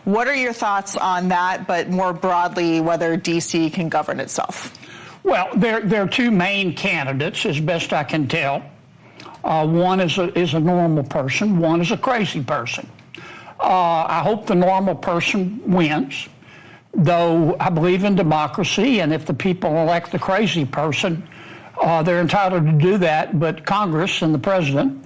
What are your thoughts on that, but more broadly, whether D.C. can govern itself? Well, there are two main candidates, as best I can tell. One is a normal person. One is a crazy person. I hope the normal person wins, though I believe in democracy, and if the people elect the crazy person, they're entitled to do that. But Congress and the president,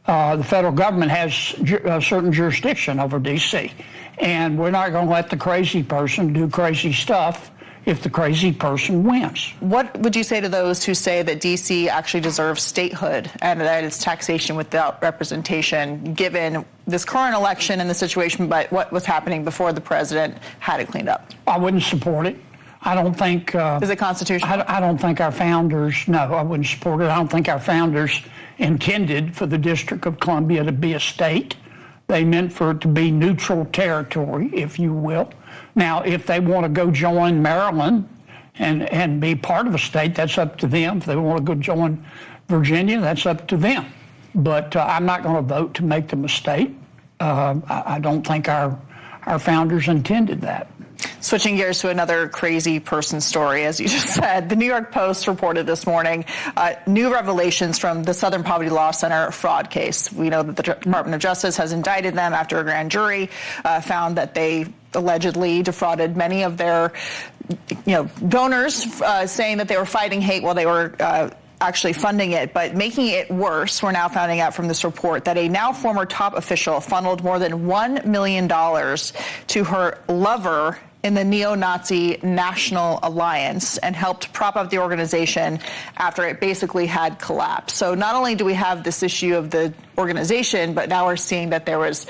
the federal government, has a certain jurisdiction over D.C., and we're not going to let the crazy person do crazy stuff if the crazy person wins. What would you say to those who say that D.C. actually deserves statehood and that it's taxation without representation, given this current election and the situation, but what was happening before the president had it cleaned up? I wouldn't support it. I don't think... Is it constitutional? I don't think our founders... No, I wouldn't support it. I don't think our founders intended for the District of Columbia to be a state. They meant for it to be neutral territory, if you will. Now, if they want to go join Maryland and be part of a state, that's up to them. If they want to go join Virginia, that's up to them. But I'm not going to vote to make them a state. I don't think our founders intended that. Switching gears to another crazy person story, as you just said, the New York Post reported this morning new revelations from the Southern Poverty Law Center fraud case. We know that the Department of Justice has indicted them after a grand jury found that they allegedly defrauded many of their donors, saying that they were fighting hate while they were actually funding it. But making it worse, we're now finding out from this report that a now former top official funneled more than $1 million to her lover in the neo-Nazi National Alliance and helped prop up the organization after it basically had collapsed. So not only do we have this issue of the organization, but now we're seeing that there was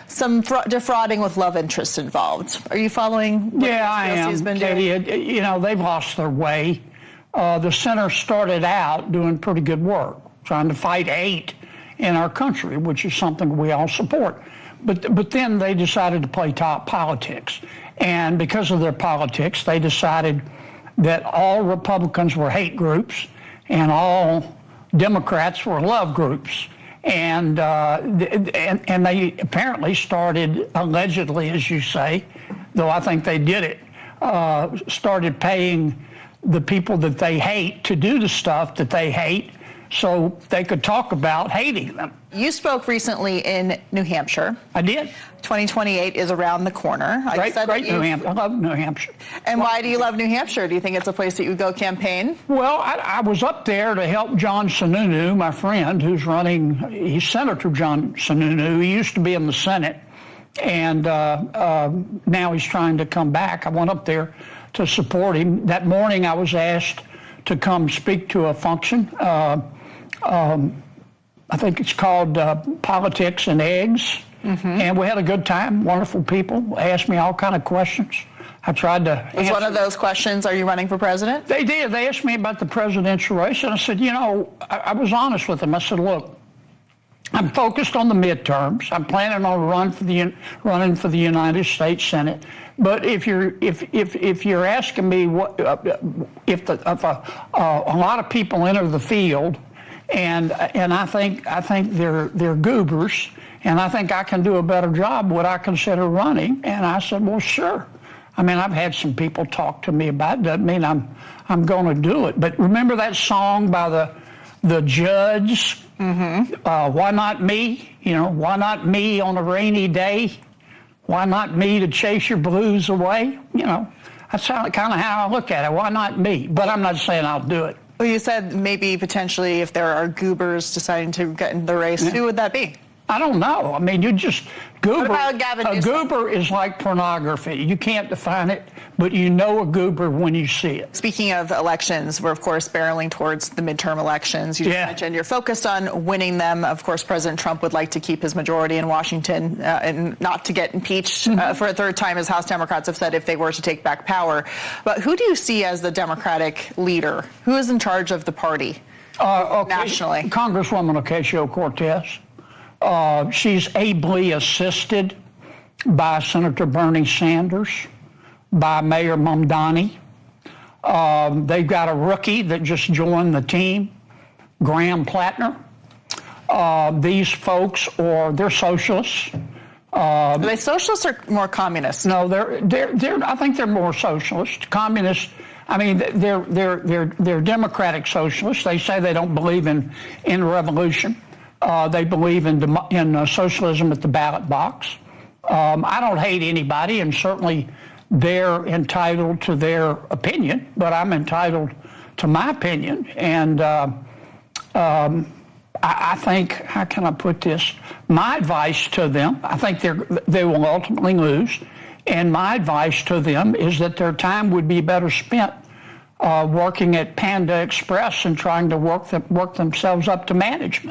some defrauding with love interests involved. Are you following what I am, Katie. They've lost their way. The center started out doing pretty good work, trying to fight hate in our country, which is something we all support. But then they decided to play top politics. And because of their politics, they decided that all Republicans were hate groups and all Democrats were love groups. And they apparently started, allegedly, as you say, though I think they did it, started paying the people that they hate to do the stuff that they hate so they could talk about hating them. You spoke recently in New Hampshire. I did. 2028 is around the corner. Great New Hampshire. I love New Hampshire. And why do you love New Hampshire? Do you think it's a place that you would go campaign? Well, I was up there to help John Sununu, my friend, who's running. He's Senator John Sununu. He used to be in the Senate, and now he's trying to come back. I went up there to support him. That morning I was asked to come speak to a function. I think it's called Politics and Eggs. Mm-hmm. And we had a good time, wonderful people, asked me all kind of questions. I tried to answer. Was one of those questions, are you running for president? They did. They asked me about the presidential race, and I said, I was honest with them. I said, look, I'm focused on the midterms. I'm planning on running for the United States Senate. But if you're asking me if a lot of people enter the field, and I think they're goobers, and I think I can do a better job, would I consider running? And I said, well, sure. I mean, I've had some people talk to me about it. Doesn't mean I'm going to do it. But remember that song by the Judds? Mm-hmm. Why not me? Why not me on a rainy day? Why not me to chase your blues away? That's kind of how I look at it. Why not me? But I'm not saying I'll do it. Well, you said maybe potentially if there are goobers deciding to get in the race, who would that be? I don't know. I mean, goober. What about Gavin Newsom? A goober is like pornography. You can't define it, but you know a goober when you see it. Speaking of elections, we're, of course, barreling towards the midterm elections. You just mentioned you're focused on winning them. Of course, President Trump would like to keep his majority in Washington and not to get impeached for a third time, as House Democrats have said, if they were to take back power. But who do you see as the Democratic leader? Who is in charge of the party nationally? Congresswoman Ocasio-Cortez. She's ably assisted by Senator Bernie Sanders, by Mayor Mamdani. They've got a rookie that just joined the team, Graham Plattner. These folks, they're socialists. Are they socialists or more communists? No, I think they're more socialist. Communists, I mean, they're democratic socialists. They say they don't believe in revolution. They believe in socialism at the ballot box. I don't hate anybody, and certainly they're entitled to their opinion, but I'm entitled to my opinion. And I think, how can I put this? My advice to them, I think they will ultimately lose, and my advice to them is that their time would be better spent working at Panda Express and trying to work themselves up to management.